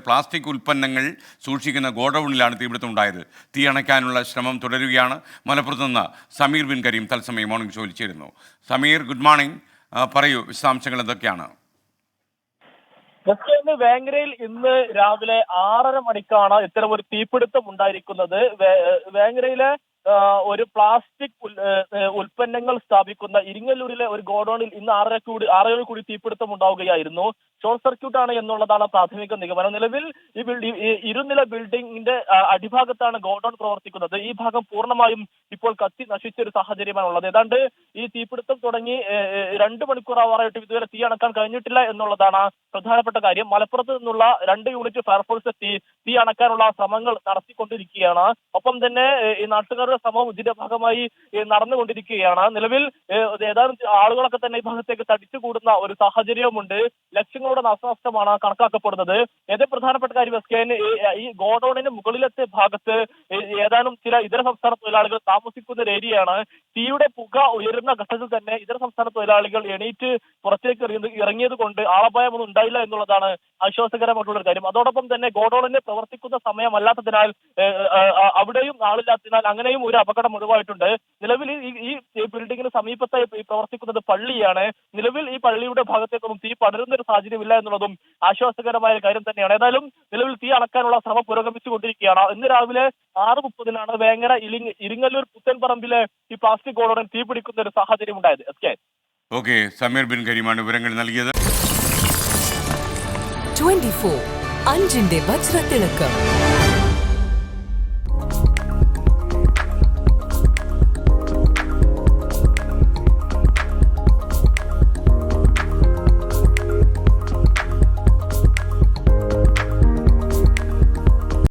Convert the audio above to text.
Plastic ഉൽപ്പന്നങ്ങൾ സൂക്ഷിക്കുന്ന ഗോഡൌണിലാണ് തീപിടുത്തം ഉണ്ടായത്. തീ അണയ്ക്കാനുള്ള ശ്രമം തുടരുകയാണ്. മലപ്പുറത്ത് നിന്ന് സമീർ ബിൻ കരീം തത്സമയം മോർണിംഗ് ഷോയിൽ ചേരുന്നു. Sameer, good morning. പറയൂ, വിശദാംശങ്ങൾ എന്തൊക്കെയാണ്? വേങ്ങരയിൽ ഇന്ന് രാവിലെ 6:30 മണിക്കാണ് ഇത്തരം ഒരു തീപിടുത്തം ഉണ്ടായിരിക്കുന്നത്. വേങ്ങരയിലെ ഒരു പ്ലാസ്റ്റിക് ഉൽപ്പന്നങ്ങൾ സ്ഥാപിക്കുന്ന ഇരിങ്ങല്ലൂരിലെ ഒരു ഗോഡൌണിൽ ഇന്ന് 6:30 കൂടി തീപിടുത്തം ഉണ്ടാവുകയായിരുന്നു. ഷോർട്ട് സർക്യൂട്ട് ആണ് എന്നുള്ളതാണ് പ്രാഥമിക നിഗമനം. നിലവിൽ ഈ ഇരുനില ബിൽഡിംഗിന്റെ അടിഭാഗത്താണ് ഗോഡൌൺ പ്രവർത്തിക്കുന്നത്. ഈ ഭാഗം പൂർണ്ണമായും ഇപ്പോൾ കത്തി നശിച്ച ഒരു സാഹചര്യമാണ് ഉള്ളത്. ഏതാണ്ട് ഈ തീപിടുത്തം തുടങ്ങി 2 മണിക്കൂർ ആവാറായിട്ട് ഇതുവരെ തീ അണക്കാൻ കഴിഞ്ഞിട്ടില്ല എന്നുള്ളതാണ് പ്രധാനപ്പെട്ട കാര്യം. മലപ്പുറത്ത് നിന്നുള്ള 2 യൂണിറ്റ് ഫയർഫോഴ്സ് തീ അണക്കാനുള്ള ശ്രമങ്ങൾ നടത്തിക്കൊണ്ടിരിക്കുകയാണ്. ഒപ്പം തന്നെ ഈ നാട്ടുകാരുടെ ശ്രമം ഇതിന്റെ ഭാഗമായി നടന്നുകൊണ്ടിരിക്കുകയാണ്. നിലവിൽ ഏതാനും ആളുകളൊക്കെ തന്നെ ഈ ഭാഗത്തേക്ക് തടിച്ചുകൂടുന്ന ഒരു സാഹചര്യവുമുണ്ട്. ലക്ഷങ്ങളുടെ നാശനഷ്ടമാണ് കണക്കാക്കപ്പെടുന്നത്. ഏറ്റവും പ്രധാനപ്പെട്ട കാര്യം ഈ ഗോഡൌണിന് മുകളിലത്തെ ഭാഗത്ത് ഏതാനും ചില ഇതര സംസ്ഥാന തൊഴിലാളികൾ താമസിക്കുന്ന ഒരു ഏരിയയാണ്. തീയുടെ പുക ഉയരുന്ന ഘട്ടത്തിൽ തന്നെ ഇതര സംസ്ഥാന തൊഴിലാളികൾ എണീറ്റ് പുറത്തേക്ക് ഇറങ്ങിയത് കൊണ്ട് ആളപായമൊന്നും ഉണ്ടായില്ല എന്നുള്ളതാണ് ആശ്വാസകരമായിട്ടുള്ള ഒരു കാര്യം. അതോടൊപ്പം തന്നെ ഗോഡൌണിന് പ്രവർത്തിക്കുന്ന സമയമല്ലാത്തതിനാൽ അവിടെയും ആളില്ലാത്തതിനാൽ അങ്ങനെയും ഒരു അപകടം ഒഴിവായിട്ടുണ്ട്. നിലവിൽ ഈ ബിൽഡിങ്ങിന് സമീപത്തായി പ്രവർത്തിക്കുന്നത് പള്ളിയാണ്. നിലവിൽ ഈ പള്ളിയുടെ ഭാഗത്തേക്കൊന്നും തീ പടരുന്ന ഒരു സാഹചര്യമില്ല എന്നുള്ളതും ആശ്വാസകരമായ കാര്യം തന്നെയാണ്. ഏതായാലും നിലവിൽ തീ അണക്കാനുള്ള ശ്രമം പുരോഗമിച്ചുകൊണ്ടിരിക്കുകയാണ്. ഇന്ന് രാവിലെ 6:30 വേങ്ങര ഇരിങ്ങല്ലൂർ പുത്തൻപറമ്പിലെ ഈ പ്ലാസ്റ്റിക് ഗോഡൌണിൽ തീ പിടിക്കുന്ന ഒരു സാഹചര്യം ഉണ്ടായത്. ഓക്കെ, സമീർ ബിൻ കരീമാണ് വിവരങ്ങൾ നൽകിയത്. 24 അഞ്ചിന്റെ വജ്രത്തിളക്കം.